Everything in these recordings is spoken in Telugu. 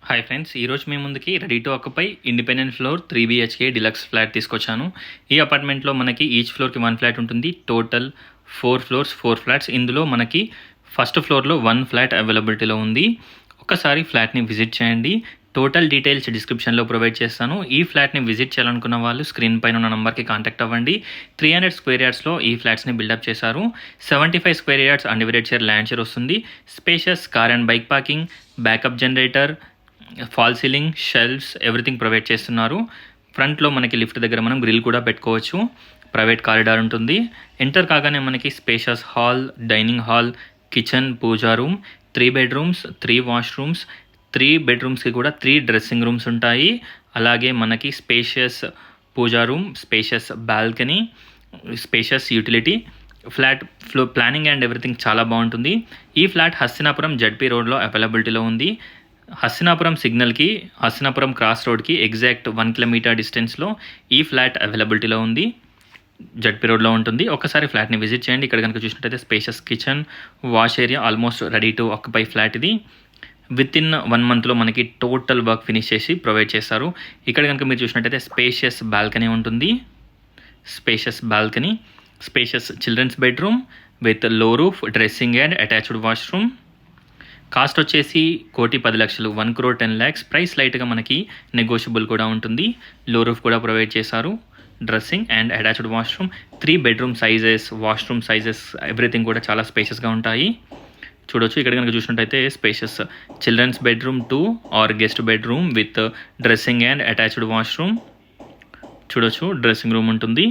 హాయ్ ఫ్రెండ్స్, ఈరోజు మీ ముందుకి ready to occupy independent floor 3 BHK deluxe flat తీసుకొచ్చాను. ఈ అపార్ట్మెంట్లో మనకి ఈచ్ ఫ్లోర్కి 1 ఫ్లాట్ ఉంటుంది. Total 4 floors 4 flats. ఇందులో మనకి ఫస్ట్ ఫ్లోర్లో 1 ఫ్లాట్ అవైలబిలిటీలో ఉంది. ఒకసారి ఫ్లాట్ని విజిట్ చేయండి. టోటల్ డీటెయిల్స్ డిస్క్రిప్షన్లో ప్రొవైడ్ చేస్తాను. ఈ ఫ్లాట్ని విజిట్ చేయాలనుకున్న వాళ్ళు స్క్రీన్ పైన ఉన్న నెంబర్కి కాంటాక్ట్ అవ్వండి. 300 స్క్వేర్ యార్డ్స్లో ఈ ఫ్లాట్స్ని బిల్డప్ చేశారు. 75 square yards undivided share land share వస్తుంది. Spacious car and bike parking, backup generator, fall ceiling, shelves everything provide చేస్తున్నారు. ఫ్రంట్లో మనకి లిఫ్ట్ దగ్గర మనం గ్రిల్ కూడా పెట్టుకోవచ్చు. ప్రైవేట్ కారిడార్ ఉంటుంది. ఎంటర్ కాగానే మనకి spacious hall, dining hall, kitchen, puja room, 3 bedrooms, 3 washrooms, 3 బెడ్రూమ్స్కి కూడా 3 డ్రెస్సింగ్ రూమ్స్ ఉంటాయి. అలాగే మనకి spacious puja room, spacious balcony, spacious utility. Flat planning and everything చాలా బాగుంటుంది. ఈ ఫ్లాట్ హస్తినాపురం జడ్పీ రోడ్లో అవైలబిలిటీలో ఉంది. హస్తినాపురం సిగ్నల్కి, హస్తినాపురం క్రాస్ రోడ్కి ఎగ్జాక్ట్ 1 కిలోమీటర్ డిస్టెన్స్లో ఈ ఫ్లాట్ అవైలబిలిటీలో ఉంది. జడ్పీ రోడ్లో ఉంటుంది. ఒకసారి ఫ్లాట్ని విజిట్ చేయండి. ఇక్కడ కనుక చూసినట్టయితే spacious kitchen, wash area, almost ready to occupy flat ఇది. విత్ ఇన్ 1 మంత్లో మనకి టోటల్ వర్క్ ఫినిష్ చేసి ప్రొవైడ్ చేస్తారు. ఇక్కడ కనుక మీరు చూసినట్టయితే స్పేషియస్ బాల్కనీ ఉంటుంది. Spacious balcony, spacious children's bedroom with low roof, dressing and attached washroom. Cost వచ్చేసి 1,10,00,000, 1,10,00,000. ప్రైస్ లైట్గా మనకి నెగోషియబుల్ కూడా ఉంటుంది. లో రూఫ్ కూడా ప్రొవైడ్ చేశారు. Dressing and attached washroom, 3 bedroom sizes, washroom sizes everything కూడా చాలా స్పేషియస్గా ఉంటాయి. చూడొచ్చు. ఇక్కడ కనుక చూసినట్టయితే spacious children's bedroom 2 or guest bedroom with dressing and attached washroom. చూడొచ్చు, డ్రెస్సింగ్ రూమ్ ఉంటుంది.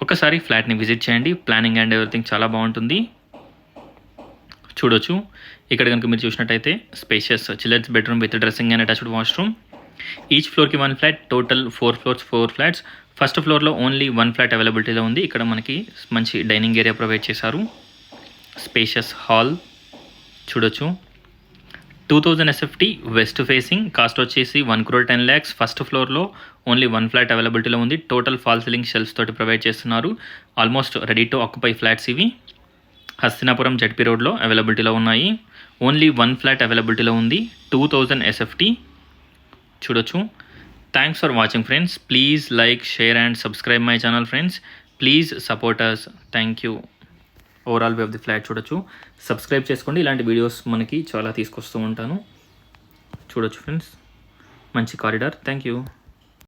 ఒకసారి ఫ్లాట్ని విజిట్ చేయండి. ప్లానింగ్ అండ్ ఎవ్రీథింగ్ చాలా బాగుంటుంది. చూడొచ్చు. ఇక్కడ కనుక మీరు చూసినట్టయితే spacious children's bedroom with dressing and attached washroom. Each ఫ్లోర్కి 1 flat, total 4 floors 4 flats. First ఫ్లోర్లో ఓన్లీ 1 ఫ్లాట్ అవైలబిలిటీలో ఉంది. ఇక్కడ మనకి మంచి డైనింగ్ ఏరియా ప్రొవైడ్ చేశారు. స్పేషియస్ హాల్ చూడొచ్చు. 2000 SFT వెస్ట్ ఫేసింగ్. కాస్ట్ వచ్చేసి 1,10,00,000. ఫస్ట్ ఫ్లోర్లో ఓన్లీ 1 ఫ్లాట్ అవైలబిలిటీలో ఉంది. టోటల్ ఫాల్ సీలింగ్ షెల్ఫ్స్ తోటి ప్రొవైడ్ చేస్తున్నారు. Almost ready to occupy flats ఇవి. హస్తినాపురం జడ్పీ రోడ్లో అవైలబిలిటీలో ఉన్నాయి. ఓన్లీ 1 ఫ్లాట్ అవైలబిలిటీలో ఉంది. 2000 SFT. చూడొచ్చు. Thanks for watching friends. Please like, share and subscribe my channel friends. Please support us. Thank you. Overall view of the flat చూడొచ్చు. సబ్స్క్రైబ్ చేసుకోండి. ఇలాంటి వీడియోస్ మనకి చాలా తీసుకొస్తూ ఉంటాను. చూడొచ్చు ఫ్రెండ్స్. మంచి కారిడార్. Thank you.